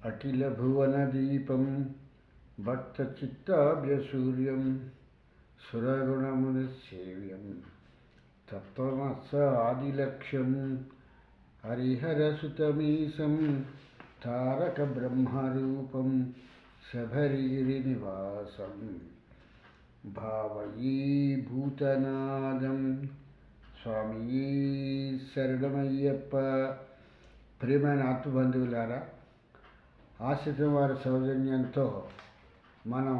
అఖిలభువనదీపం భక్తచిత్తాభ్యసూర్యం సురగుణమునిసేవ్యం తత్వమస్స ఆదిలక్ష్యం హరిహరసుతమీశం తారక బ్రహ్మరూపం శబరిగిరినివాసం భావయీ భూతనాదం. స్వామి శరణమయ్యప్ప. ప్రియమైన ఆత్మబంధువులారా, ఆశ్రితం వారి సౌజన్యంతో మనం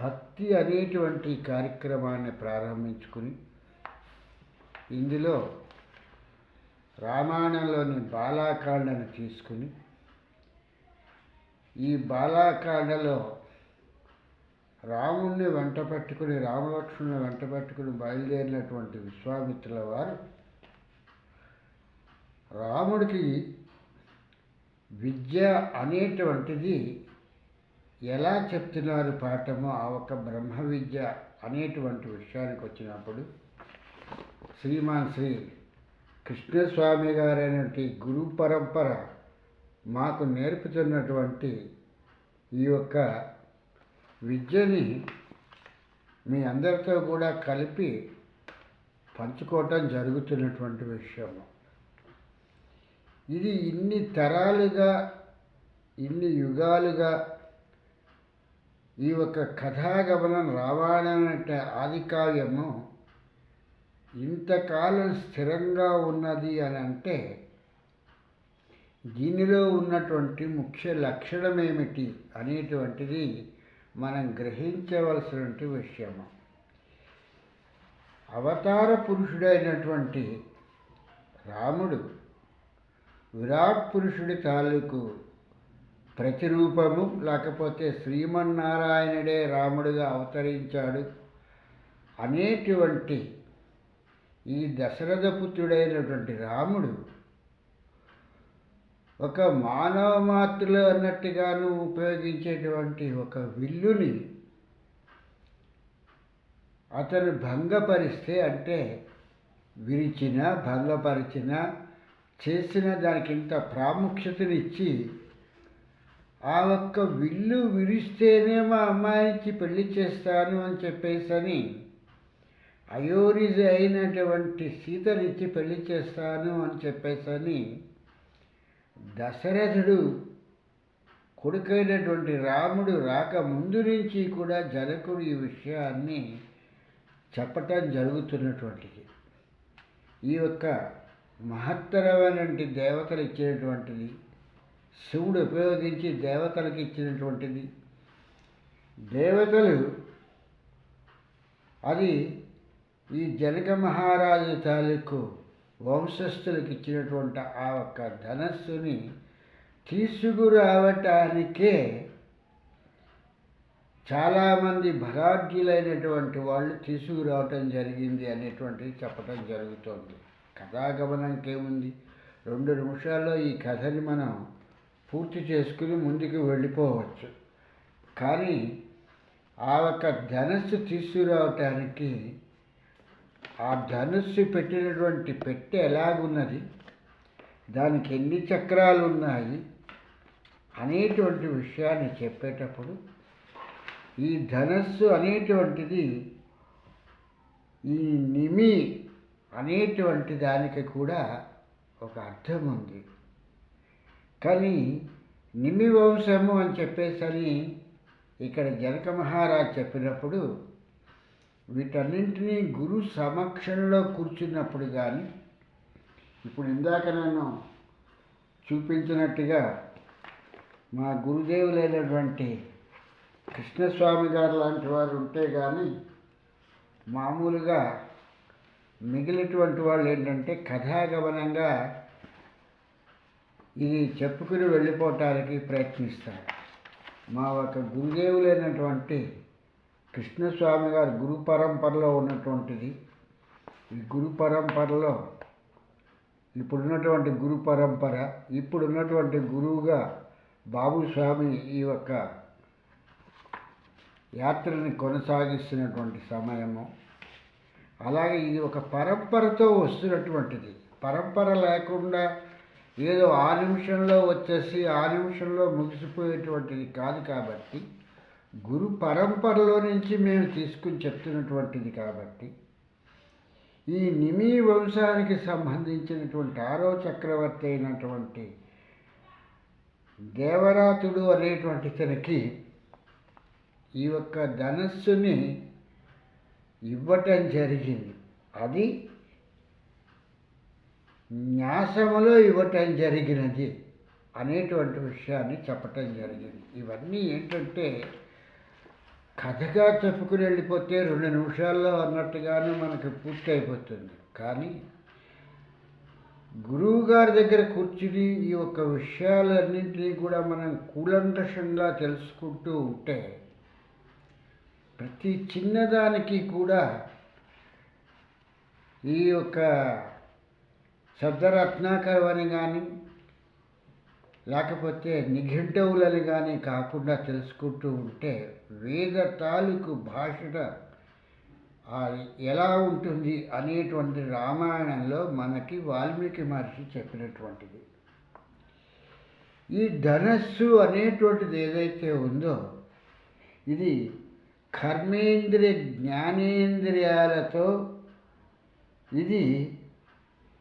భక్తి అనేటువంటి కార్యక్రమాన్ని ప్రారంభించుకుని ఇందులో రామాయణంలోని బాలాకాండను తీసుకుని ఈ బాలాకాండలో రాముణ్ణి వెంట పెట్టుకుని రామలక్ష్మణుని వెంట పెట్టుకుని బయలుదేరినటువంటి విశ్వామిత్రుల వారు రాముడికి విద్య అనేటువంటిది ఎలా చెప్తున్నారు పాఠము ఆ ఒక బ్రహ్మ విద్య అనేటువంటి విషయానికి వచ్చినప్పుడు శ్రీమాన్ శ్రీ కృష్ణస్వామి గారైనటువంటి గురు పరంపర మాకు నేర్పుతున్నటువంటి ఈ యొక్క విద్యని మీ అందరితో కూడా కలిపి పంచుకోవటం జరుగుతున్నటువంటి విషయము. ఇది ఇన్ని తరాలుగా ఇన్ని యుగాలుగా ఈ యొక్క కథాగమనం రామాయణం అంటే ఆది కావ్యము ఇంతకాలం స్థిరంగా ఉన్నది అని అంటే దీనిలో ఉన్నటువంటి ముఖ్య లక్షణం ఏమిటి అనేటువంటిది మనం గ్రహించవలసినటువంటి విషయము. అవతార పురుషుడైనటువంటి రాముడు విరాట్ పురుషుడి తాలూకు ప్రతిరూపము, లేకపోతే శ్రీమన్నారాయణుడే రాముడిగా అవతరించాడు అనేటువంటి ఈ దశరథ పుత్రుడైనటువంటి రాముడు ఒక మానవ మాతృలు అన్నట్టుగాను ఉపయోగించేటువంటి ఒక విల్లుని అతను భంగపరిస్తే, అంటే విరిచిన భంగపరిచిన చేసిన దానికి ఇంత ప్రాముఖ్యతనిచ్చి ఆ ఒక్క విల్లు విరిస్తేనే మా అమ్మాయికి పెళ్లి చేస్తాను అని చెప్పేసని అయోనిజ అయినటువంటి సీతనిచ్చి పెళ్లి చేస్తాను అని చెప్పేసని దశరథుడు కొడుకైనటువంటి రాముడు రాక ముందు నుంచి కూడా జనకుడు ఈ విషయాన్ని చెప్పటం జరుగుతున్నటువంటిది. ఈ యొక్క మహత్తరమైనటువంటి దేవతలు ఇచ్చినటువంటిది, శివుడు ఉపయోగించి దేవతలకు ఇచ్చినటువంటిది. దేవతలు అది ఈ జనక మహారాజు తాలూకు వంశస్థులకు ఇచ్చినటువంటి ఆ ఒక్క ధనస్సుని తీసుకురావటానికే చాలామంది భరాఢ్యులైనటువంటి వాళ్ళు తీసుకురావటం జరిగింది అనేటువంటిది చెప్పటం జరుగుతోంది. కథాగమనంకేముంది, 2 నిమిషాల్లో ఈ కథని మనం పూర్తి చేసుకుని ముందుకు వెళ్ళిపోవచ్చు. కానీ ఆ ఒక్క ధనస్సు తీసుకురావటానికి ఆ ధనుస్సు పెట్టినటువంటి పెట్టె ఎలాగున్నది, దానికి ఎన్ని చక్రాలు ఉన్నాయి అనేటువంటి విషయాన్ని చెప్పేటప్పుడు ఈ ధనస్సు అనేటువంటిది ఈ నిమి అనేటువంటి దానికి కూడా ఒక అర్థం ఉంది. కానీ నిమి వంశము అని చెప్పేసని ఇక్కడ జనక మహారాజు చెప్పినప్పుడు వీటన్నింటినీ గురు సమక్షంలో కూర్చున్నప్పుడు కానీ, ఇప్పుడు ఇందాక నేను చూపించినట్టుగా మా గురుదేవులైనటువంటి కృష్ణస్వామి గారు లాంటి వారు ఉంటే కానీ మామూలుగా మిగిలినటువంటి వాళ్ళు ఏంటంటే కథాగమనంగా ఇది చెప్పుకుని వెళ్ళిపోవటానికి ప్రయత్నిస్తారు. మా ఒక గురుదేవులైనటువంటి కృష్ణస్వామి గారు గురు పరంపరలో ఉన్నటువంటిది. ఈ గురు పరంపరలో ఇప్పుడున్నటువంటి గురు పరంపర, ఇప్పుడున్నటువంటి గురువుగా బాబుస్వామి ఈ యొక్క యాత్రని కొనసాగిస్తున్నటువంటి సమయము. అలాగే ఇది ఒక పరంపరతో వస్తున్నటువంటిది. పరంపర లేకుండా ఏదో ఆ నిమిషంలో వచ్చేసి ఆ నిమిషంలో ముగిసిపోయేటువంటిది కాదు. కాబట్టి గురు పరంపరలో నుంచి మేము తీసుకుని చెప్తున్నటువంటిది కాబట్టి ఈ నిమి వంశానికి సంబంధించినటువంటి 6వ చక్రవర్తి అయినటువంటి దేవరాతుడు అనేటువంటి తనకి ఈ యొక్క ధనస్సుని ఇవ్వటం జరిగింది. అది న్యాసములో ఇవ్వటం జరిగినది అనేటువంటి విషయాన్ని చెప్పటం జరిగింది. ఇవన్నీ ఏంటంటే కథగా చెప్పుకుని వెళ్ళిపోతే 2 నిమిషాల్లో అన్నట్టుగానే మనకు పూర్తి అయిపోతుంది. కానీ గురువు గారి దగ్గర కూర్చుని ఈ యొక్క విషయాలన్నింటినీ కూడా మనం కూలంకషంగా తెలుసుకుంటూ ఉంటే ప్రతి చిన్నదానికి కూడా ఈ యొక్క శబ్దరత్నాకరం అని కానీ లేకపోతే నిఘంటువులని కానీ కాకుండా తెలుసుకుంటూ ఉంటే వేద తాలూకు భాషణ ఎలా ఉంటుంది అనేటువంటి రామాయణంలో మనకి వాల్మీకి మహర్షి చెప్పినటువంటిది. ఈ ధనస్సు అనేటువంటిది ఏదైతే ఉందో ఇది కర్మేంద్రియ జ్ఞానేంద్రియాలతో ఇది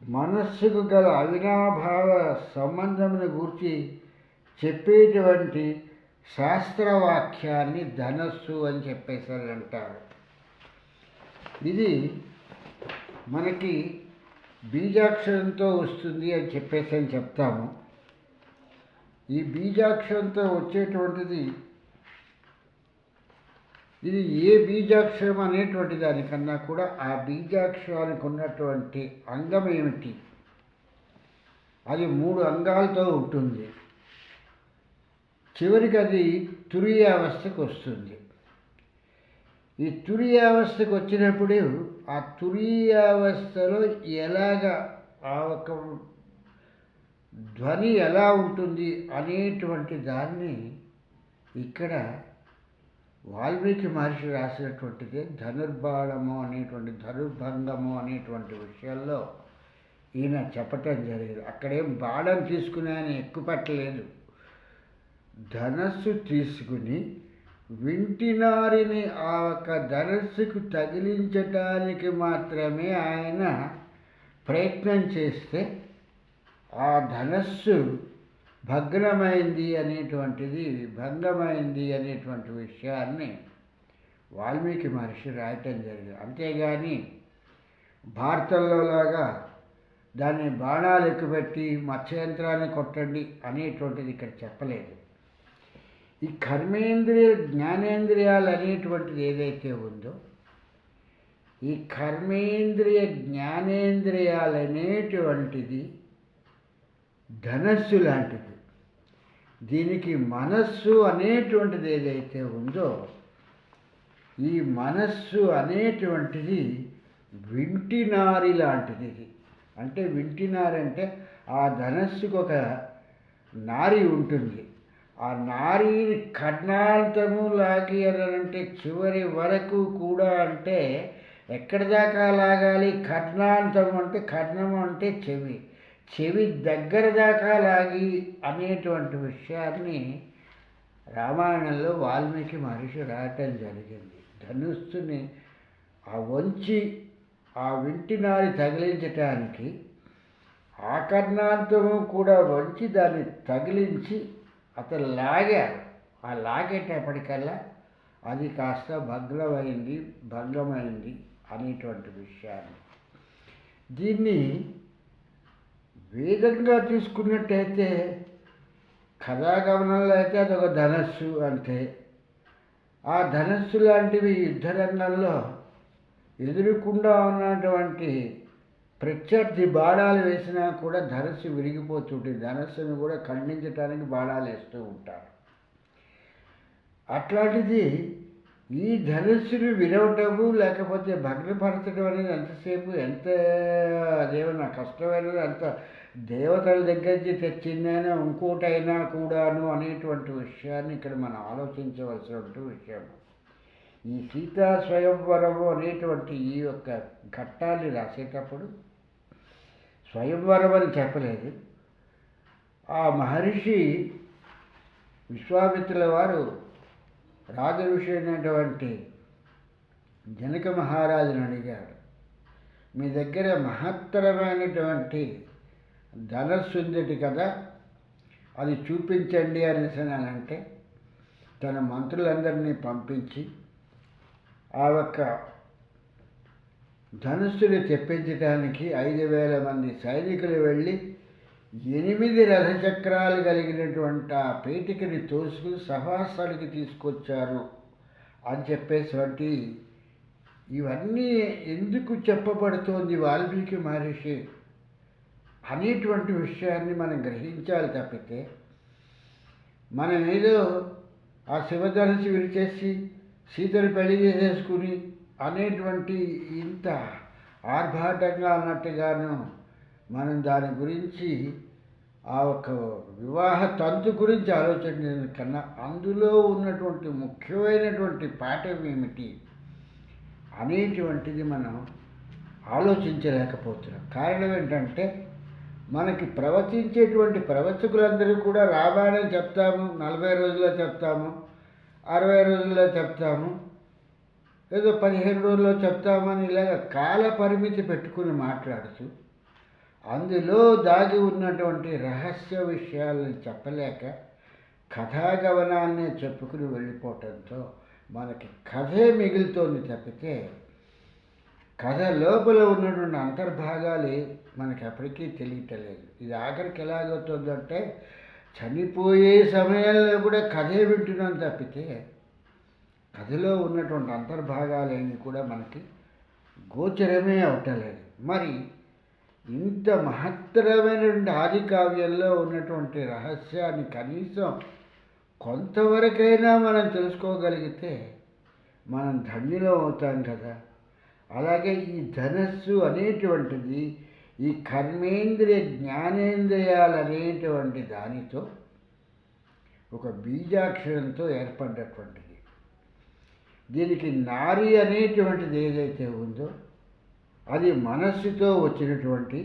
మనస్సుకు గల అవినాభావ సంబంధమును గూర్చి చెప్పేటువంటి శాస్త్రవాక్యాన్ని ధనస్సు అని చెప్పేసి అంటారు. ఇది మనకి బీజాక్షరంతో వస్తుంది అని చెప్పేసి చెప్తాము. ఈ బీజాక్షరంతో వచ్చేటువంటిది ఇది ఏ బీజాక్షరం అనేటువంటి దానికన్నా కూడా ఆ బీజాక్షరానికి ఉన్నటువంటి అంగం ఏమిటి, అది 3 అంగాలతో ఉంటుంది. చివరికి అది తురీయావస్థకు వస్తుంది. ఈ తురీయావస్థకు వచ్చినప్పుడు ఆ తురీయావస్థలో ఎలాగ ఆ ఒక ధ్వని ఎలా ఉంటుంది అనేటువంటి దాన్ని ఇక్కడ వాల్మీకి మహర్షి రాసినటువంటిదే ధనుర్బాణము అనేటువంటి ధనుర్భంగము అనేటువంటి విషయాల్లో ఈయన చెప్పటం జరిగింది. అక్కడేం బాణం తీసుకుని ఆయన ఎక్కుపట్టలేదు. ధనస్సు తీసుకుని వింటినారిని ఆ ఒక ధనస్సుకు తగిలించటానికి మాత్రమే ఆయన ప్రయత్నం చేస్తే ఆ ధనస్సు భగ్నమైంది అనేటువంటిది భంగమైంది అనేటువంటి విషయాన్ని వాల్మీకి మహర్షి రాయటం జరిగింది. అంతేగాని భారతంలో లాగా దాన్ని బాణాలు ఎక్కుపెట్టి మత్స్యంత్రాన్ని కొట్టండి అనేటువంటిది ఇక్కడ చెప్పలేదు. ఈ కర్మేంద్రియ జ్ఞానేంద్రియాలు అనేటువంటిది ఏదైతే ఉందో ఈ కర్మేంద్రియ జ్ఞానేంద్రియాలు అనేటువంటిది ధనస్సు లాంటిది. దీనికి మనస్సు అనేటువంటిది ఏదైతే ఉందో ఈ మనస్సు అనేటువంటిది వింటినారి లాంటిది. అంటే వింటినారి అంటే ఆ ధనస్సుకు ఒక నారి ఉంటుంది. ఆ నారిని కర్ణాంతము లాగి అంటే చివరి వరకు కూడా అంటే ఎక్కడి దాకా లాగాలి? కర్ణాంతం అంటే కర్ణము అంటే చెవి, చెవి దగ్గర దాకా లాగి అనేటువంటి విషయాన్ని రామాయణంలో వాల్మీకి మహర్షి రాయటం జరిగింది. ధనుస్సుని ఆ వంచి ఆ వింటినారి తగిలించటానికి ఆ కర్ణాంతము కూడా వంచి దాన్ని తగిలించి అతను లాగారు. ఆ లాగేటప్పటికల్లా అది కాస్త భంగమైంది అనేటువంటి విషయాన్ని దీన్ని వేదంగా తీసుకున్నట్టయితే కథాగమనంలో అయితే అదొక ధనస్సు అంటే ఆ ధనస్సు లాంటివి యుద్ధరంగంలో ఎదురుకుండా ఉన్నటువంటి ప్రత్యర్థి బాణాలు వేసినా కూడా ధనస్సు విరిగిపోతుంటుంది. ధనస్సును కూడా ఖండించడానికి బాణాలు వేస్తూ ఉంటారు. అట్లాంటిది ఈ ధనస్సును విరవటము లేకపోతే భగ్నపరచడం అనేది ఎంతసేపు అదేమన్నా కష్టమైనది, అంత దేవతల దగ్గర నుంచి తెచ్చిందైనా ఇంకోటైనా కూడాను అనేటువంటి విషయాన్ని ఇక్కడ మనం ఆలోచించవలసినటువంటి విషయం. ఈ సీతా స్వయంవరము అనేటువంటి ఈ యొక్క ఘట్టాన్ని రాసేటప్పుడు స్వయంవరం అని చెప్పలేదు. ఆ మహర్షి విశ్వామిత్రుల వారు రాజఋషి అయినటువంటి జనక మహారాజును అడిగాడు, మీ దగ్గర మహత్తరమైనటువంటి ధనస్సు ఉందటి కదా, అది చూపించండి అనేసి అంటే తన మంత్రులందరినీ పంపించి ఆ ఒక్క ధనుస్సుని తెప్పించడానికి 5,000 మంది సైనికులు వెళ్ళి 8 రథచక్రాలు కలిగినటువంటి ఆ పేటికని తోసుకుని సభాస్థలికి తీసుకొచ్చారు అని చెప్పేటువంటి ఇవన్నీ ఎందుకు చెప్పబడుతోంది వాల్మీకి మహర్షి అనేటువంటి విషయాన్ని మనం గ్రహించాలి తప్పితే మనం ఏదో ఆ శివధనుసు విరిచేసి సీతను పెళ్లి చేసేసుకుని అనేటువంటి ఇంత ఆర్భాటంగా అన్నట్టుగాను మనం దాని గురించి ఆ ఒక వివాహ తంతు గురించి ఆలోచించడం కన్నా అందులో ఉన్నటువంటి ముఖ్యమైనటువంటి పాఠం ఏమిటి అనేటువంటిది మనం ఆలోచించలేకపోతున్నాం. కారణం ఏంటంటే మనకి ప్రవచించేటువంటి ప్రవచకులందరూ కూడా రామాయణం చెప్తాము, 40 రోజుల్లో చెప్తాము, 60 రోజుల్లో చెప్తాము, ఏదో 15 రోజుల్లో చెప్తామని ఇలాగ కాల పరిమితి పెట్టుకుని మాట్లాడుతూ అందులో దాగి ఉన్నటువంటి రహస్య విషయాలను చెప్పలేక కథాగమనాన్ని చెప్పుకుని వెళ్ళిపోవటంతో మనకి కథే మిగులుతోంది తప్పితే కథ లోపల ఉన్నటువంటి అంతర్భాగాలు మనకి ఎప్పటికీ తెలియటలేదు. ఇది ఆఖరికి ఎలాగవుతుందంటే చనిపోయే సమయంలో కూడా కథే వింటున్నాం తప్పితే కథలో ఉన్నటువంటి అంతర్భాగాలేమి కూడా మనకి గోచరమే అవటలేదు. మరి ఇంత మహత్తరమైనటువంటి ఆది కావ్యంలో ఉన్నటువంటి రహస్యాన్ని కనీసం కొంతవరకైనా మనం తెలుసుకోగలిగితే మనం ధన్యులం అవుతాం కదా. అలాగే ఈ ధనస్సు అనేటువంటిది ఈ కర్మేంద్రియ జ్ఞానేంద్రియాలు అనేటువంటి దానితో ఒక బీజాక్షరంతో ఏర్పడ్డటువంటిది. దీనికి నారి అనేటువంటిది ఏదైతే ఉందో అది మనస్సుతో వచ్చినటువంటి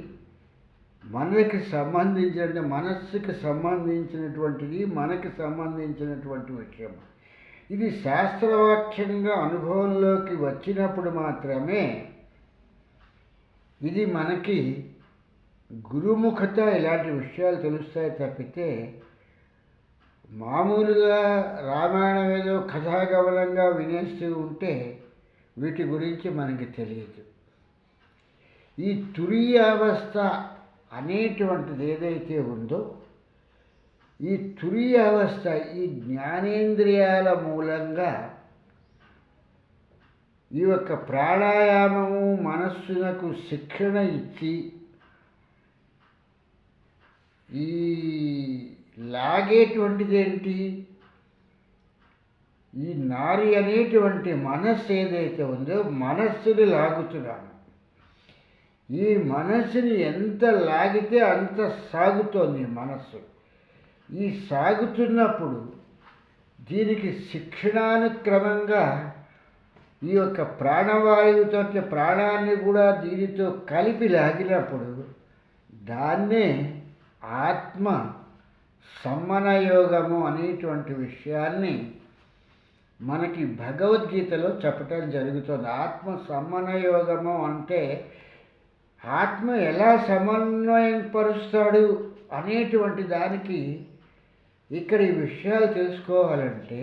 మనకి సంబంధించిన మనస్సుకి సంబంధించినటువంటిది, మనకి సంబంధించినటువంటి విషయం. ఇది శాస్త్రవాక్యంగా అనుభవంలోకి వచ్చినప్పుడు మాత్రమే ఇది మనకి గురుముఖత ఇలాంటి విషయాలు తెలుస్తాయి తప్పితే మామూలుగా రామాయణం ఏదో కథాగమనంగా వినేస్తూ ఉంటే వీటి గురించి మనకి తెలియదు. ఈ తురీయావస్థ అనేటువంటిది ఏదైతే ఉందో ఈ తురీయావస్థ ఈ జ్ఞానేంద్రియాల మూలంగా ఈ యొక్క ప్రాణాయామము మనస్సునకు శిక్షణ ఇచ్చి ఈ లాగేటువంటిది ఏంటి, ఈ నారి అనేటువంటి మనస్సు ఏదైతే ఉందో మనస్సుని లాగుతున్నాను. ఈ మనస్సుని ఎంత లాగితే అంత సాగుతోంది మనస్సు. ఈ సాగుతున్నప్పుడు దీనికి శిక్షణానుక్రమంగా ఈ యొక్క ప్రాణవాయువుతో ప్రాణాన్ని కూడా దీనితో కలిపి లాగినప్పుడు దాన్నే ఆత్మ సమ్మనయోగము అనేటువంటి విషయాన్ని మనకి భగవద్గీతలో చెప్పటం జరుగుతుంది. ఆత్మ సమ్మనయోగము అంటే ఆత్మ ఎలా సమన్వయం పరుస్తాడు అనేటువంటి దానికి ఇక్కడ ఈ విషయాలు తెలుసుకోవాలంటే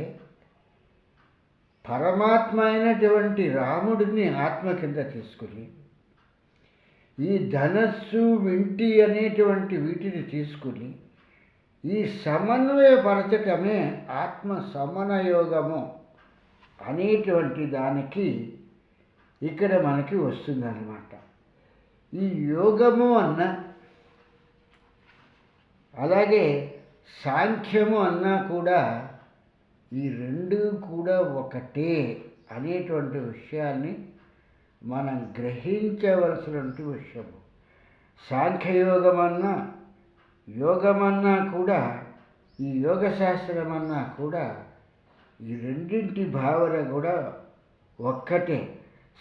పరమాత్మ అయినటువంటి రాముడిని ఆత్మ కింద తీసుకుని ఈ ధనస్సు వింటి అనేటువంటి వీటిని తీసుకుని ఈ సమన్వయపరచటమే ఆత్మ సమన్వయోగము అనేటువంటి దానికి ఇక్కడ మనకి వస్తుందన్నమాట. ఈ యోగము అన్న అలాగే సాంఖ్యము అన్నా కూడా ఈ రెండు కూడా ఒకటే అనేటువంటి విషయాన్ని మనం గ్రహించవలసినటువంటి విషయము. సాంఖ్యయోగమన్నా యోగమన్నా కూడా ఈ యోగశాస్త్రమన్నా కూడా ఈ రెండింటి భావన కూడా ఒక్కటే.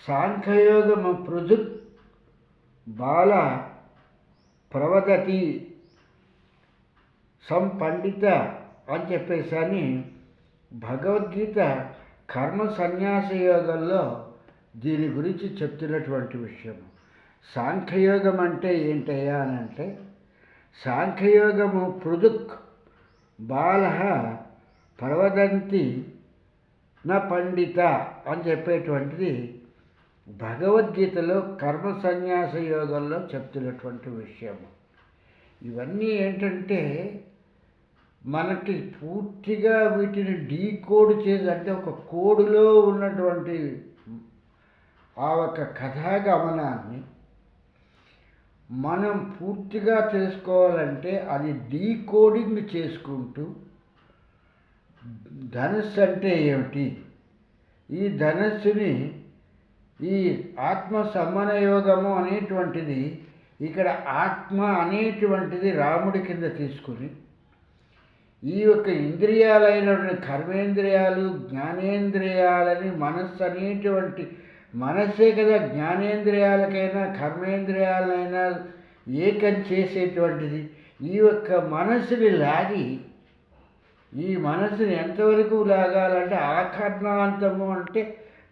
సాంఖ్యయోగము పృథుక్ బాల ప్రవదతి సంపండిత అని చెప్పేసి అని భగవద్గీత కర్మ సన్యాస యోగంలో దీని గురించి చెప్తున్నటువంటి విషయం. సాంఖ్యయోగం అంటే ఏంటయ్యా అని అంటే, సాంఖ్యయోగము పృథుక్ బాలః ప్రవదంతి నా పండిత అని చెప్పేటువంటిది భగవద్గీతలో కర్మ సన్యాస యోగంలో చెప్తున్నటువంటి విషయము. ఇవన్నీ ఏంటంటే మనకి పూర్తిగా వీటిని డీకోడ్ చేసి, అంటే ఒక కోడులో ఉన్నటువంటి ఆ ఒక కథాగమనాన్ని మనం పూర్తిగా తెలుసుకోవాలంటే అది డీకోడింగ్ చేసుకుంటూ, ధనస్సు అంటే ఏమిటి, ఈ ధనస్సుని ఈ ఆత్మ సమన్వయోగము అనేటువంటిది, ఇక్కడ ఆత్మ అనేటువంటిది రాముడి కింద తీసుకుని, ఈ యొక్క ఇంద్రియాలైనటువంటి కర్మేంద్రియాలు జ్ఞానేంద్రియాలని మనస్సు అనేటువంటి, మనస్సే కదా జ్ఞానేంద్రియాలకైనా కర్మేంద్రియాలైనా ఏకం చేసేటువంటిది. ఈ యొక్క మనస్సుని లాగి, ఈ మనసుని ఎంతవరకు లాగాలంటే ఆకర్ణాంతము అంటే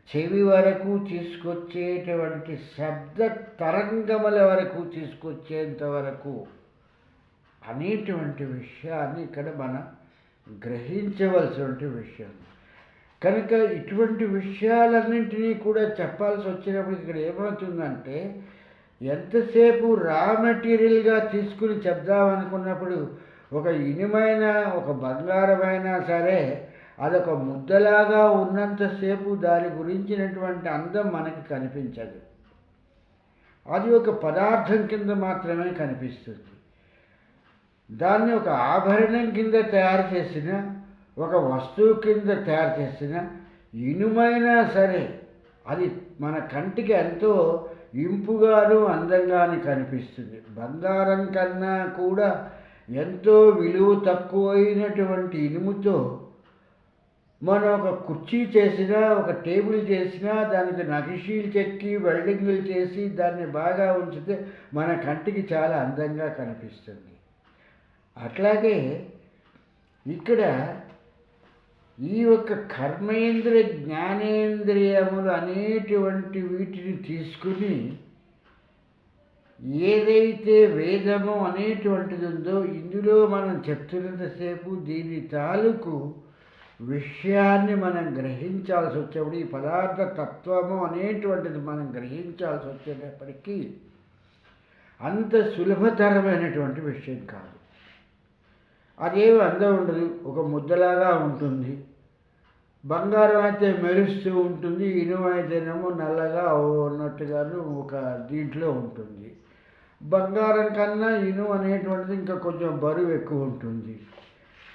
చెవి వరకు తీసుకొచ్చేటువంటి శబ్ద తరంగముల వరకు తీసుకొచ్చేంత వరకు అనేటువంటి విషయాన్ని ఇక్కడ మనం గ్రహించవలసినటువంటి విషయం. కనుక ఇటువంటి విషయాలన్నింటినీ కూడా చెప్పాల్సి వచ్చినప్పుడు ఇక్కడ ఏమవుతుందంటే, ఎంతసేపు రా మెటీరియల్గా తీసుకుని చెప్దామనుకున్నప్పుడు ఒక ఇనుమైన ఒక బంగారమైనా సరే అదొక ముద్దలాగా ఉన్నంతసేపు దాని గురించినటువంటి అందం మనకి కనిపించదు. అది ఒక పదార్థం కింద మాత్రమే కనిపిస్తుంది. దాన్ని ఒక ఆభరణం కింద తయారు చేసిన, ఒక వస్తువు కింద తయారు చేసిన ఇనుమైనా సరే అది మన కంటికి ఎంతో ఇంపుగాను అందంగాను కనిపిస్తుంది. బంగారం కన్నా కూడా ఎంతో విలువ తక్కువైనటువంటి ఇనుముతో మనం ఒక కుర్చీ చేసినా, ఒక టేబుల్ చేసినా, దానికి నగిషీలు చెక్కి వెల్డింగులు చేసి దాన్ని బాగా ఉంచితే మన కంటికి చాలా అందంగా కనిపిస్తుంది. అట్లాగే ఇక్కడ ఈ యొక్క కర్మేంద్రియ జ్ఞానేంద్రియములు అనేటువంటి వీటిని తీసుకుని ఏదైతే వేదము అనేటువంటిది ఉందో, ఇందులో మనం చెప్తున్నంతసేపు దీని తాలూకు విషయాన్ని మనం గ్రహించాల్సి వచ్చేప్పుడు, ఈ పదార్థ తత్వము అనేటువంటిది మనం గ్రహించాల్సి వచ్చేటప్పటికీ అంత సులభతరమైనటువంటి విషయం కాదు. అదేమి అందం ఉండదు, ఒక ముద్దలాగా ఉంటుంది. బంగారం అయితే మెరుస్తూ ఉంటుంది, ఇనుము అయితేనేమో నల్లగా ఉన్నట్టుగాను ఒక దీంట్లో ఉంటుంది. బంగారం కన్నా ఇనుము అనేటువంటిది ఇంకా కొంచెం బరువు ఎక్కువ ఉంటుంది.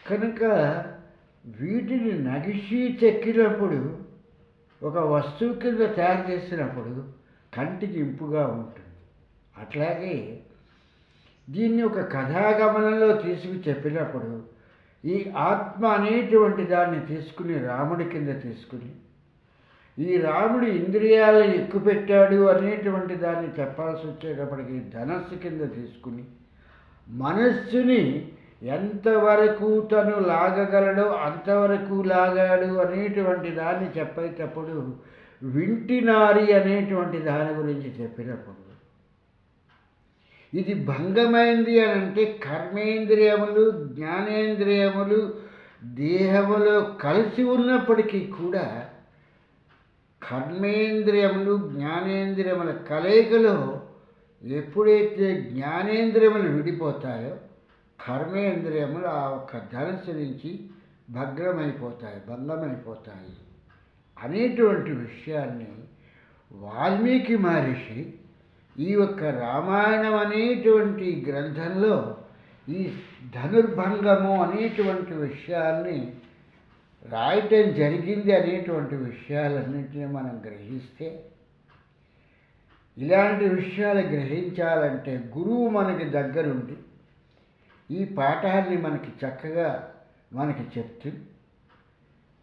కనుక వీటిని నగిషి చెక్కినప్పుడు, ఒక వస్తువు కింద తయారు చేసినప్పుడు కంటికి ఇంపుగా ఉంటుంది. అట్లాగే దీన్ని ఒక కథాగమనంలో తీసుకు చెప్పినప్పుడు ఈ ఆత్మ అనేటువంటి దాన్ని తీసుకుని రాముడి కింద తీసుకుని, ఈ రాముడు ఇంద్రియాలను ఎక్కుపెట్టాడు అనేటువంటి దాన్ని చెప్పాల్సి వచ్చేటప్పటికి ధనస్సు కింద తీసుకుని, మనస్సుని ఎంతవరకు తను లాగగలడో అంతవరకు లాగాడు అనేటువంటి దాన్ని చెప్పేటప్పుడు వింటినారి అనేటువంటి దాని గురించి చెప్పినప్పుడు, ఇది భంగమైంది అని అంటే కర్మేంద్రియములు జ్ఞానేంద్రియములు దేహములో కలిసి ఉన్నప్పటికీ కూడా కర్మేంద్రియములు జ్ఞానేంద్రియముల కలయికలో ఎప్పుడైతే జ్ఞానేంద్రియములు విడిపోతాయో కర్మేంద్రియములు ఆ ఒక్క ధనస్సు నుంచి భంగమైపోతాయి అనేటువంటి విషయాన్ని వాల్మీకి మహర్షి ఈ యొక్క రామాయణం అనేటువంటి గ్రంథంలో ఈ ధనుర్భంగము అనేటువంటి విషయాన్ని రాయటం జరిగింది అనేటువంటి విషయాలన్నింటినీ మనం గ్రహిస్తే, ఇలాంటి విషయాలు గ్రహించాలంటే గురువు మనకి దగ్గరుండి ఈ పాఠాన్ని మనకి చక్కగా మనకి చెప్తూ,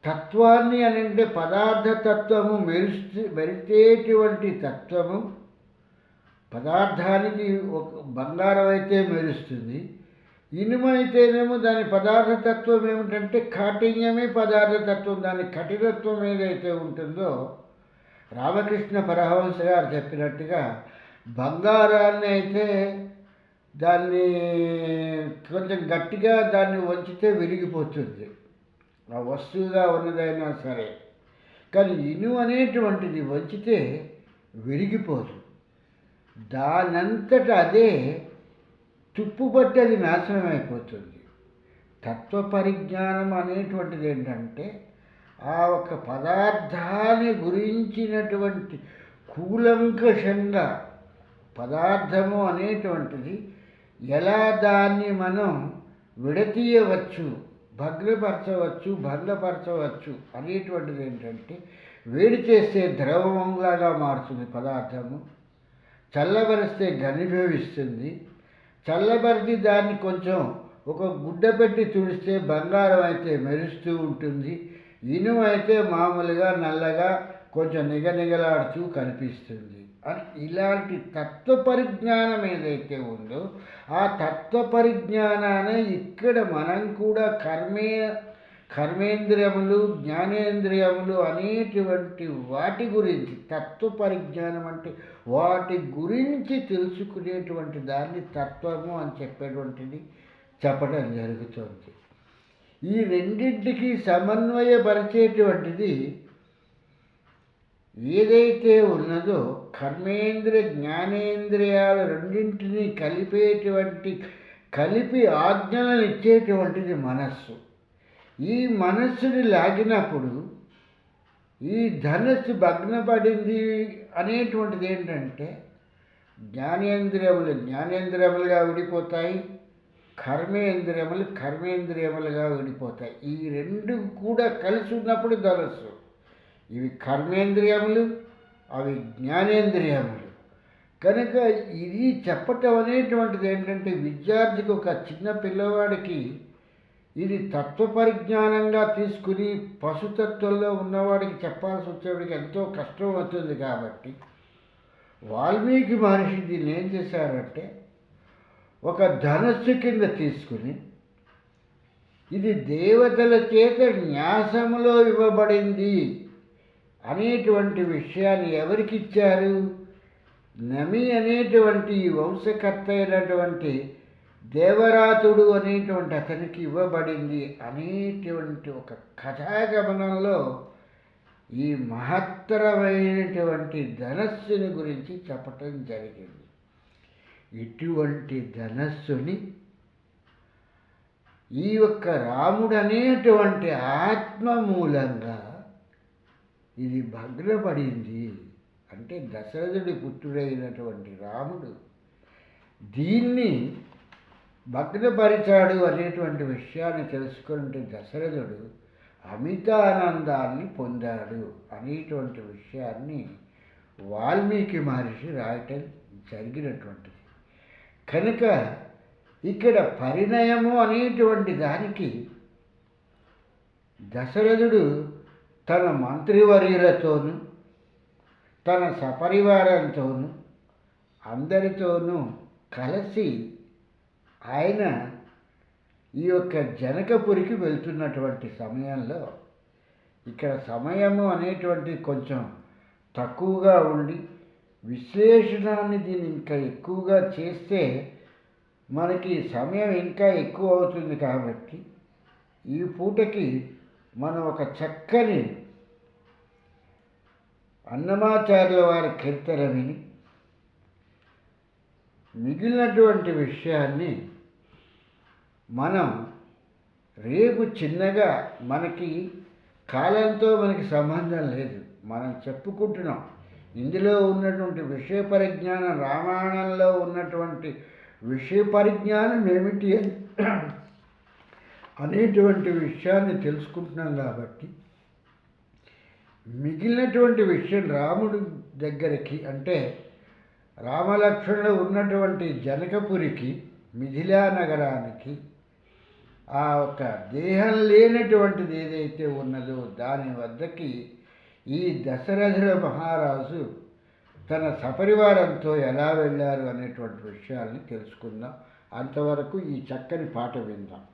తత్వాన్ని అని అంటే పదార్థ తత్వము మెరిసేటువంటి ఇనుము అయితేనేమో దాని పదార్థతత్వం ఏమిటంటే కాఠిన్యమే పదార్థతత్వం. దాని కఠినత్వం ఏదైతే ఉంటుందో రామకృష్ణ పరమహంస గారు చెప్పినట్టుగా బంగారాన్ని అయితే దాన్ని కొంచెం గట్టిగా దాన్ని వంచితే విరిగిపోతుంది, ఆ వస్తువుగా ఉన్నదైనా సరే. కానీ ఇనుము అనేటువంటిది వంచితే విరిగిపోదు, దానంతట అదే తుప్పుపట్టి అది నాశనం అయిపోతుంది. తత్వ పరిజ్ఞానం అనేటువంటిది ఏంటంటే ఆ ఒక పదార్థాన్ని గురించినటువంటి కూలంకషంగా పదార్థము అనేటువంటిది ఎలా దాన్ని మనం విడతీయవచ్చు, భంగపరచవచ్చు అనేటువంటిది ఏంటంటే వేడి చేస్తే ద్రవంలాగా మారుతుంది పదార్థము, చల్లబరిస్తే ఘనీభవిస్తుంది, చల్లబరిచి దాన్ని కొంచెం ఒక గుడ్డ పెట్టి తుడిస్తే బంగారం అయితే మెరుస్తూ ఉంటుంది, ఇనుము అయితే మామూలుగా నల్లగా కొంచెం నిగనిగలాడుతూ కనిపిస్తుంది అని. ఇలాంటి తత్వ పరిజ్ఞానం ఏదైతే ఉందో ఆ తత్వ పరిజ్ఞానాన్ని ఇక్కడ మనం కూడా కర్మేంద్రియములు జ్ఞానేంద్రియములు అనేటువంటి వాటి గురించి, తత్వ పరిజ్ఞానం అంటే వాటి గురించి తెలుసుకునేటువంటి దాన్ని తత్వము అని చెప్పడం జరుగుతుంది. ఈ రెండింటికి సమన్వయపరిచేటువంటిది ఏదైతే ఉన్నదో కర్మేంద్రియ జ్ఞానేంద్రియాలు రెండింటినీ కలిపి ఆజ్ఞలను ఇచ్చేటువంటిది మనస్సు. ఈ మనస్సుని లాగినప్పుడు ఈ ధనస్సు భగ్నపడింది అనేటువంటిది ఏంటంటే జ్ఞానేంద్రియములుగా విడిపోతాయి, కర్మేంద్రియములుగా విడిపోతాయి. ఈ రెండు కూడా కలిసి ఉన్నప్పుడు ధనస్సు. ఇవి కర్మేంద్రియములు, అవి జ్ఞానేంద్రియములు. కనుక ఇది చెప్పటం అనేటువంటిది ఏంటంటే విద్యార్థికి, ఒక చిన్న పిల్లవాడికి ఇది తత్వ పరిజ్ఞానంగా తీసుకుని పశుతత్వంలో ఉన్నవాడికి చెప్పాల్సి వచ్చేవాడికి ఎంతో కష్టం అవుతుంది. కాబట్టి వాల్మీకి మహర్షి దీన్ని ఏం చేశారంటే ఒక ధనస్సు కింద తీసుకుని ఇది దేవతల చేత న్యాసములో ఇవ్వబడింది అనేటువంటి విషయాన్ని ఎవరికి ఇచ్చారు? నమి అనేటువంటి వంశకర్త అయినటువంటి దేవరాతుడు అనేటువంటి అతనికి ఇవ్వబడింది అనేటువంటి ఒక కథాగమనంలో ఈ మహత్తరమైనటువంటి ధనస్సుని గురించి చెప్పటం జరిగింది. ఇటువంటి ధనస్సుని ఈ యొక్క రాముడు అనేటువంటి ఆత్మ మూలంగా ఇది భగ్నపడింది. అంటే దశరథుడి పుత్రుడైనటువంటి రాముడు దీన్ని భగ్నపరిచాడు అనేటువంటి విషయాన్ని తెలుసుకుంటే దశరథుడు అమితానందాన్ని పొందాడు అనేటువంటి విషయాన్ని వాల్మీకి మహర్షి రాయటం జరిగినటువంటిది. కనుక ఇక్కడ పరిణయము అనేటువంటి దానికి దశరథుడు తన మంత్రివర్యులతోనూ తన సపరివారంతోనూ అందరితోనూ కలిసి ఆయన ఈ యొక్క జనకపురికి వెళ్తున్నటువంటి సమయంలో ఇక్కడ సమయము అనేటువంటి కొంచెం తక్కువగా ఉండి విశ్లేషణాన్ని దీన్ని ఇంకా ఎక్కువగా చేస్తే మనకి సమయం ఇంకా ఎక్కువ అవుతుంది. కాబట్టి ఈ పూటకి మనం ఒక చక్కని అన్నమాచార్యుల వారి కీర్తన విని మిగిలినటువంటి విషయాన్ని మనం రేపు చిన్నగా, మనకి కాలంతో మనకి సంబంధం లేదు, మనం చెప్పుకుంటున్నాం. ఇందులో ఉన్నటువంటి విషయ పరిజ్ఞానం, రామాయణంలో ఉన్నటువంటి విషయ పరిజ్ఞానం ఏమిటి అనేటువంటి విషయాన్ని తెలుసుకుంటున్నాం. కాబట్టి మిగిలినటువంటి విషయం రాముడి దగ్గరికి, అంటే రామలక్ష్మణులు ఉన్నటువంటి జనకపురికి, మిథిలా నగరానికి, ఆ ఒక దేహం లేనటువంటిది ఏదైతే ఉన్నదో దాని వద్దకి ఈ దశరథుల మహారాజు తన సపరివారంతో ఎలా వెళ్ళారు అనేటువంటి విషయాల్ని తెలుసుకుందాం. అంతవరకు ఈ చక్కని పాట విందాం.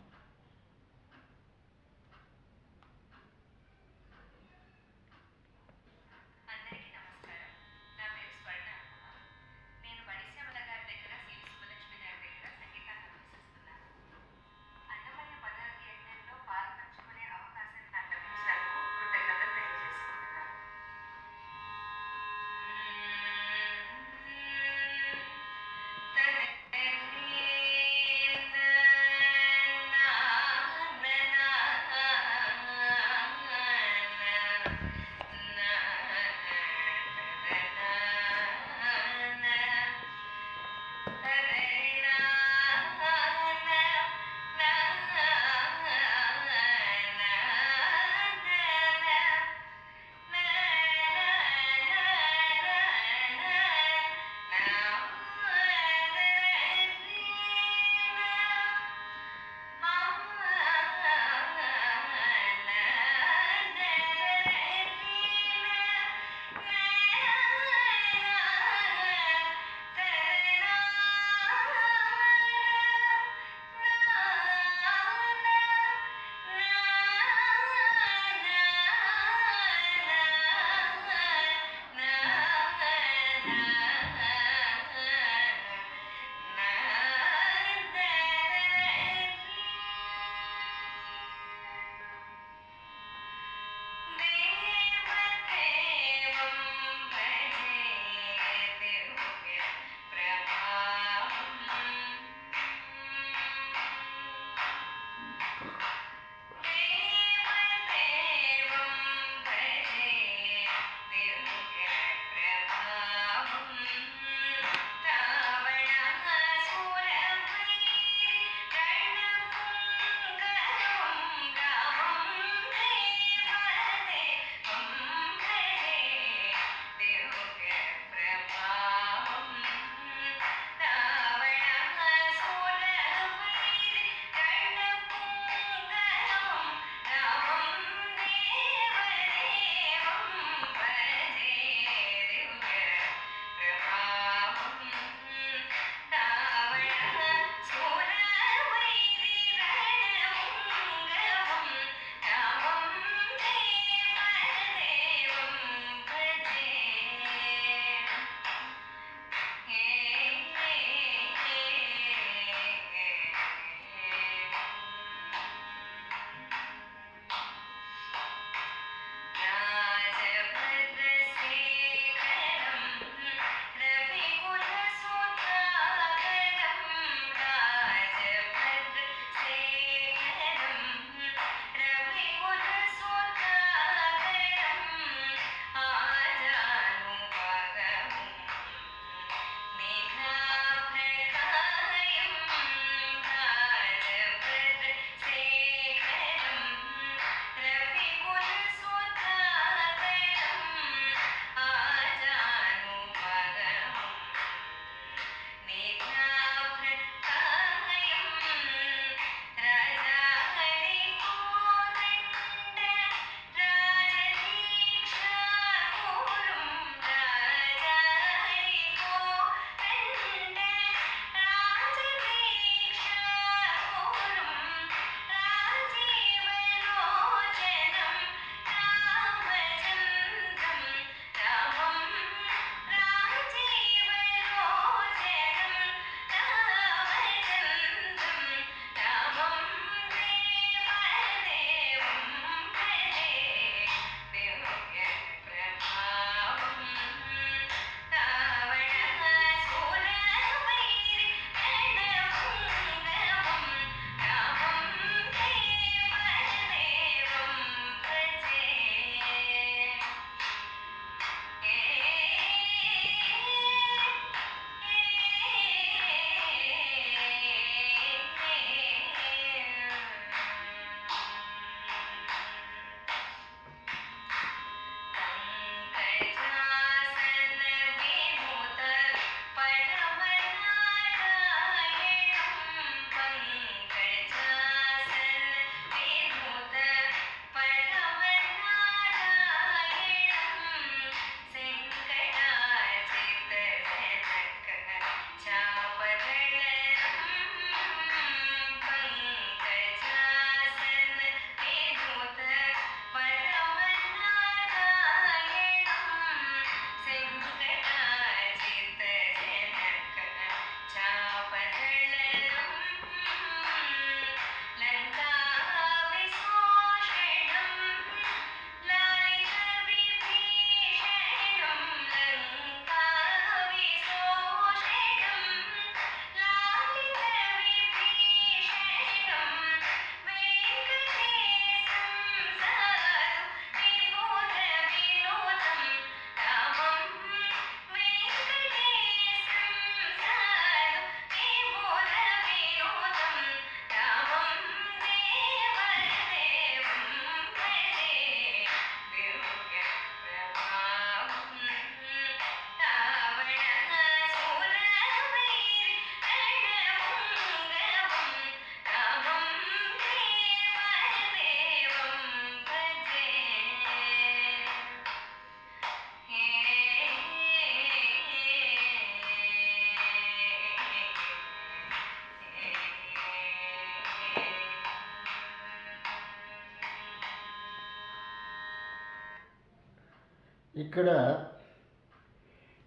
ఇక్కడ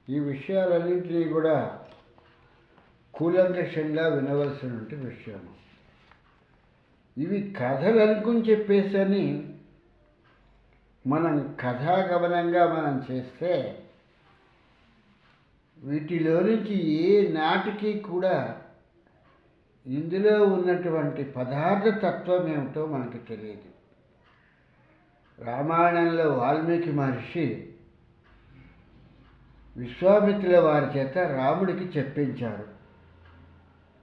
ఈ విషయాలన్నింటినీ కూడా కూలంకషంగా వినవలసినటువంటి విషయం. ఇవి కథలు అనుకుని చెప్పేసని మనం కథాగమనంగా మనం చేస్తే వీటిలో నుంచి ఏ నాటికి కూడా ఇందులో ఉన్నటువంటి పదార్థ తత్వం ఏమిటో మనకి తెలియదు. రామాయణంలో వాల్మీకి మహర్షి విశ్వామిత్రుల వారి చేత రాముడికి చెప్పించారు.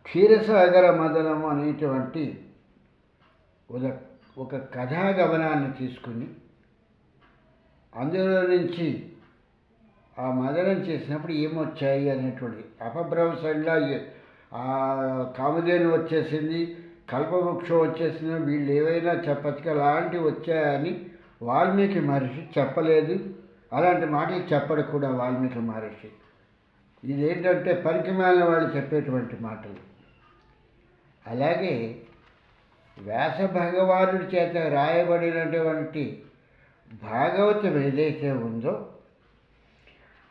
క్షీరసాగర మదనము అనేటువంటి ఒక కథాగమనాన్ని తీసుకుని అందులో నుంచి ఆ మదనం చేసినప్పుడు ఏమొచ్చాయి అనేటువంటి అపభ్రంశంగా ఆ కామధేను వచ్చేసింది, కల్పవృక్షం వచ్చేసింది, వీళ్ళు ఏవైనా చెప్పచ్చు అలాంటివి వచ్చాయని వాల్మీకి మహర్షి చెప్పలేదు. అలాంటి మాటలు చెప్పడు కూడా వాల్మీకి మహర్షి. ఇదేంటంటే పనికిమాలిన వాళ్ళు చెప్పేటువంటి మాటలు. అలాగే వ్యాస భగవానుడి చేత రాయబడినటువంటి భాగవతం ఏదైతే ఉందో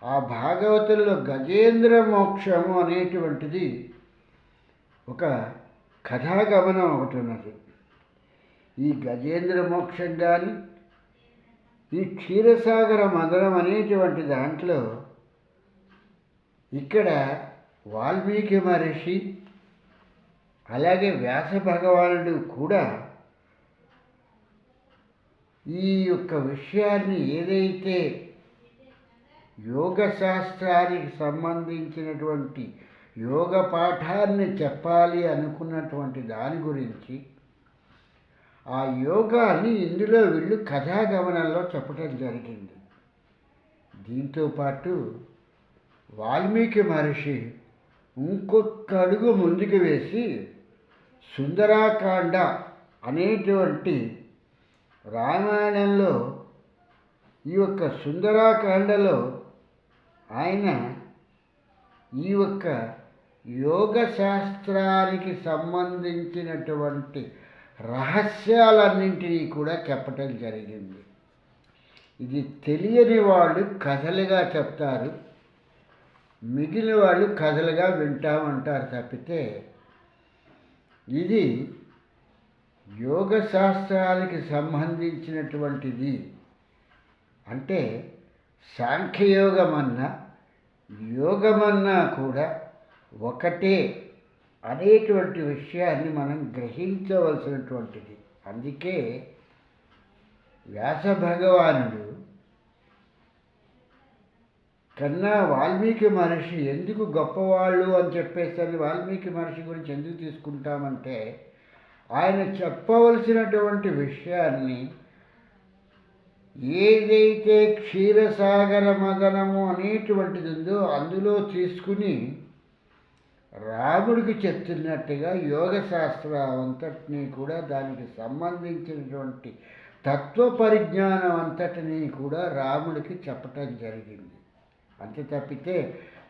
ఆ భాగవతంలో గజేంద్ర మోక్షము అనేటువంటిది ఒక కథాగమనం ఒకటి ఉన్నది. ఈ గజేంద్ర మోక్షం కానీ ఈ క్షీరసాగర మదనం అనేటువంటి దాంట్లో ఇక్కడ వాల్మీకి మహర్షి అలాగే వ్యాస భగవానుడు కూడా ఈ యొక్క విషయాన్ని ఏదైతే యోగ శాస్త్రానికి సంబంధించినటువంటి యోగ పాఠాన్ని చెప్పాలి అనుకున్నటువంటి దాని గురించి ఆ యోగాన్ని ఇందులో వీళ్ళు కథాగమనంలో చెప్పడం జరిగింది. దీంతోపాటు వాల్మీకి మహర్షి ఇంకొక అడుగు ముందుకు వేసి సుందరాకాండ అనేటువంటి రామాయణంలో ఈ యొక్క సుందరాకాండలో ఆయన ఈ యొక్క యోగ శాస్త్రానికి సంబంధించినటువంటి రహస్యాలన్నింటినీ కూడా చెప్పటం జరిగింది. ఇది తెలియని వాళ్ళు కథలుగా చెప్తారు, మిగిలిన వాళ్ళు కథలుగా వింటామంటారు తప్పితే ఇది యోగ శాస్త్రానికి సంబంధించినటువంటిది. అంటే సాంఖ్యయోగమన్నా యోగమన్నా కూడా ఒకటే అనేటువంటి విషయాన్ని మనం గ్రహించవలసినటువంటిది. అందుకే వ్యాస భగవానుడు కన్నా వాల్మీకి మహర్షి ఎందుకు గొప్పవాళ్ళు అని చెప్పేసరి వాల్మీకి మహర్షి గురించి ఎందుకు తీసుకుంటామంటే ఆయన చెప్పవలసినటువంటి విషయాన్ని ఏదైతే క్షీరసాగర మదనము అనేటువంటిది ఉందో అందులో తీసుకుని రాముడికి చెప్తున్నట్టుగా యోగ శాస్త్రం అంతటినీ కూడా దానికి సంబంధించినటువంటి తత్వ పరిజ్ఞానం అంతటినీ కూడా రాముడికి చెప్పటం జరిగింది. అంతే తప్పితే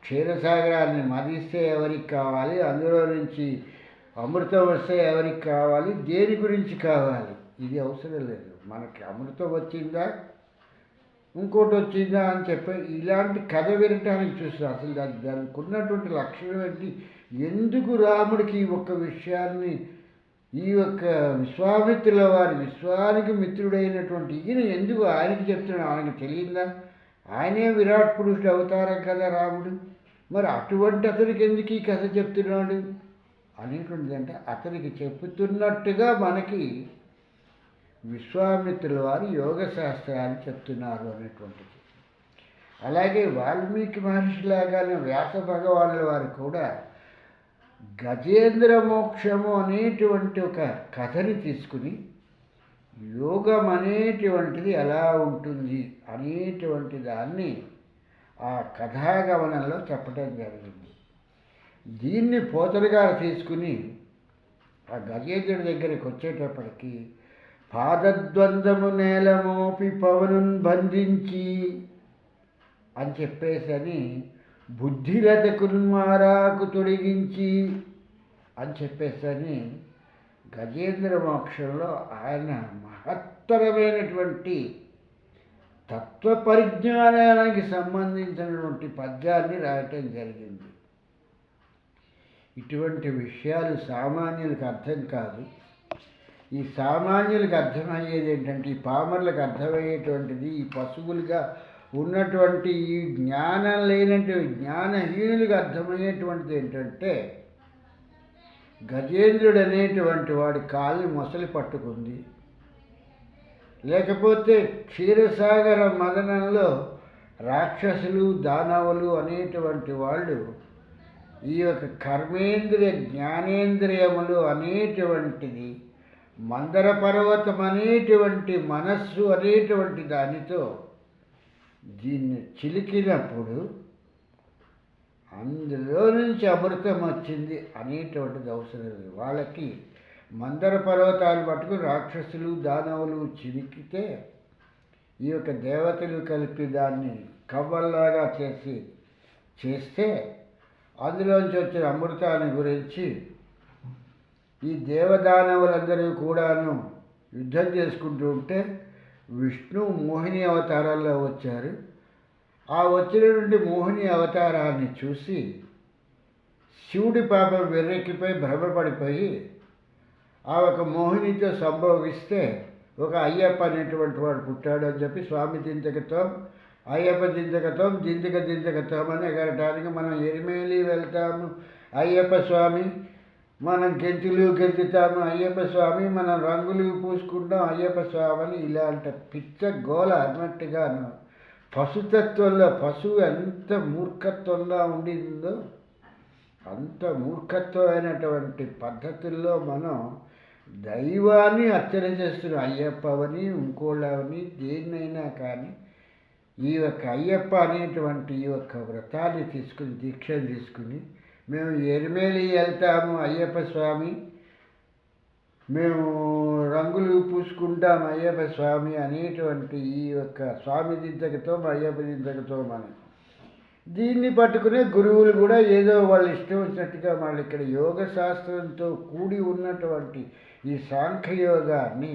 క్షీరసాగరాన్ని మదిస్తే ఎవరికి కావాలి, అందులో నుంచి అమృతం వస్తే ఎవరికి కావాలి, దేని గురించి కావాలి, ఇది అవసరం లేదు. మనకి అమృతం వచ్చిందా ఇంకోటి వచ్చిందా అని చెప్పి ఇలాంటి కథ వినటానికి చూస్తాం. అసలు దానికి ఉన్నటువంటి లక్షణం ఏంటి, ఎందుకు రాముడికి ఈ ఒక్క విషయాన్ని ఈ యొక్క విశ్వామిత్రుల వారి విశ్వానికి మిత్రుడైనటువంటి ఈయన ఎందుకు ఆయనకి చెప్తున్నాడు, ఆయనకి తెలియదా? ఆయనే విరాట్ పురుషుడు అవతారం కదా రాముడు, మరి అటువంటి అతనికి ఎందుకు ఈ కథ చెప్తున్నాడు అనేటువంటిది. అంటే అతనికి చెప్తున్నట్టుగా మనకి విశ్వామిత్రుల వారు యోగ శాస్త్రాన్ని చెప్తున్నారు అనేటువంటిది. అలాగే వాల్మీకి మహర్షిలాగానే వ్యాస భగవానుల వారు కూడా గజేంద్ర మోక్షము అనేటువంటి ఒక కథని తీసుకుని యోగం అనేటువంటిది ఎలా ఉంటుంది అనేటువంటి దాన్ని ఆ కథాగమనంలో చెప్పడం జరిగింది. దీన్ని పోతన గారు తీసుకుని ఆ గజేంద్రుడి దగ్గరికి వచ్చేటప్పటికి పాదద్వందము నేలమోపి పవనున్ బంధించి అని చెప్పేసని బుద్ధిలతకు మారాకు తొడిగించి అని చెప్పేసని గజేంద్ర మోక్షంలో ఆయన మహత్తరమైనటువంటి తత్వ పరిజ్ఞానానికి సంబంధించినటువంటి పద్యాన్ని రాయటం జరిగింది. ఇటువంటి విషయాలు సామాన్యులకు అర్థం కాదు. ఈ సామాన్యులకు అర్థమయ్యేది ఏంటంటే, ఈ పామర్లకు అర్థమయ్యేటువంటిది, ఈ పశువులుగా ఉన్నటువంటి ఈ జ్ఞానం లేనటువంటి జ్ఞానహీనులకు అర్థమయ్యేటువంటిది ఏంటంటే, గజేంద్రుడు అనేటువంటి వాడి కాళ్ళు మొసలి పట్టుకుంది, లేకపోతే క్షీరసాగర మదనంలో రాక్షసులు దానవులు అనేటువంటి వాళ్ళు ఈ యొక్క కర్మేంద్రియ జ్ఞానేంద్రియములు అనేటువంటిది మందర పర్వతం అనేటువంటి మనస్సు అనేటువంటి దానితో దీన్ని చిలికినప్పుడు అందులో నుంచి అమృతం వచ్చింది అనేటువంటిది అవసరం లేదు. వాళ్ళకి మందర పర్వతాలు పట్టుకుని రాక్షసులు దానవులు చిలికితే ఈ యొక్క దేవతలు కలిపి దాన్ని కవ్వల్లాగా చేస్తే అందులోంచి వచ్చిన అమృతాన్ని గురించి ఈ దేవదానవులందరూ కూడాను యుద్ధం చేసుకుంటూ ఉంటే విష్ణు మోహిని అవతారాల్లో వచ్చారు. ఆ వచ్చినటువంటి మోహిని అవతారాన్ని చూసి శివుడి పాపం వెర్రెక్కిపోయి భ్రమపడిపోయి ఆ ఒక మోహినితో సంభోగిస్తే ఒక అయ్యప్ప అనేటువంటి వాడు పుట్టాడు అని చెప్పి స్వామి దింతకతం అయ్యప్ప దింతకతం దింతకతం అని ఎగరటానికి మనం ఎరిమేలి వెళ్తాము అయ్యప్ప స్వామి, మనం గెంతుతాము అయ్యప్ప స్వామి, మనం రంగులు పూసుకుంటాం అయ్యప్ప స్వామి అని ఇలాంటి పిచ్చ గోల అన్నట్టుగాను పశుతత్వంలో పశువు ఎంత మూర్ఖత్వంగా ఉండిందో అంత మూర్ఖత్వమైనటువంటి పద్ధతుల్లో మనం దైవాన్ని అర్చన చేస్తున్నాం. అయ్యప్పవని ఇంకోళ్ళవని దేన్నైనా కానీ ఈ యొక్క అయ్యప్ప అనేటువంటి ఈ యొక్క వ్రతాన్ని తీసుకుని దీక్షను తీసుకుని మేము ఎరిమేలి వెళ్తాము అయ్యప్ప స్వామి, మేము రంగులు పూసుకుంటాం అయ్యప్ప స్వామి అనేటువంటి ఈ యొక్క స్వామి దింతకతో అయ్యప్ప దింతకతో మనం దీన్ని పట్టుకునే గురువులు కూడా ఏదో వాళ్ళు ఇష్టం వచ్చినట్టుగా వాళ్ళు ఇక్కడ యోగ శాస్త్రంతో కూడి ఉన్నటువంటి ఈ సాంఖ్యయోగాన్ని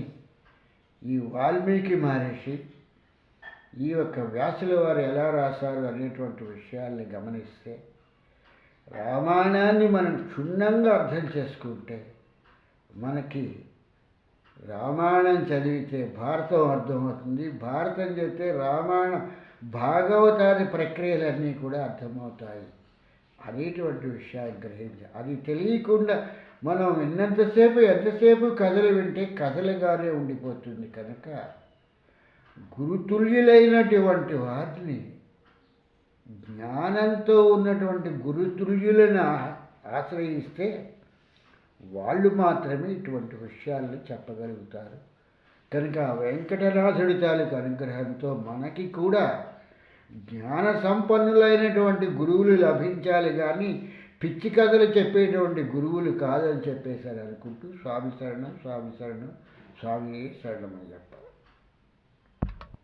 ఈ వాల్మీకి మహర్షి ఈ యొక్క వ్యాసుల వారు ఎలా రాశారు అనేటువంటి విషయాల్ని గమనిస్తే రామాయణాన్ని మనం క్షుణ్ణంగా అర్థం చేసుకుంటే మనకి రామాయణం చదివితే భారతం అర్థమవుతుంది, భారతం చదివితే రామాయణ భాగవతాది ప్రక్రియలన్నీ కూడా అర్థమవుతాయి అనేటువంటి విషయాన్ని గ్రహించాలి. అది తెలియకుండా మనం ఎంతసేపు కథలు వింటే కథలుగానే ఉండిపోతుంది. కనుక గురుతుల్యులైనటువంటి వారిని జ్ఞానంతో ఉన్నటువంటి గురుతుల్యులను ఆశ్రయిస్తే వాళ్ళు మాత్రమే ఇటువంటి విషయాలను చెప్పగలుగుతారు. కనుక వెంకటనాథుడి తాలూకు అనుగ్రహంతో మనకి కూడా జ్ఞాన సంపన్నులైనటువంటి గురువులు లభించాలి, కానీ పిచ్చి కథలు చెప్పేటువంటి గురువులు కాదని చెప్పేశారు అనుకుంటూ స్వామి శరణం స్వామి శరణం స్వామి శరణమయ్యప్ప.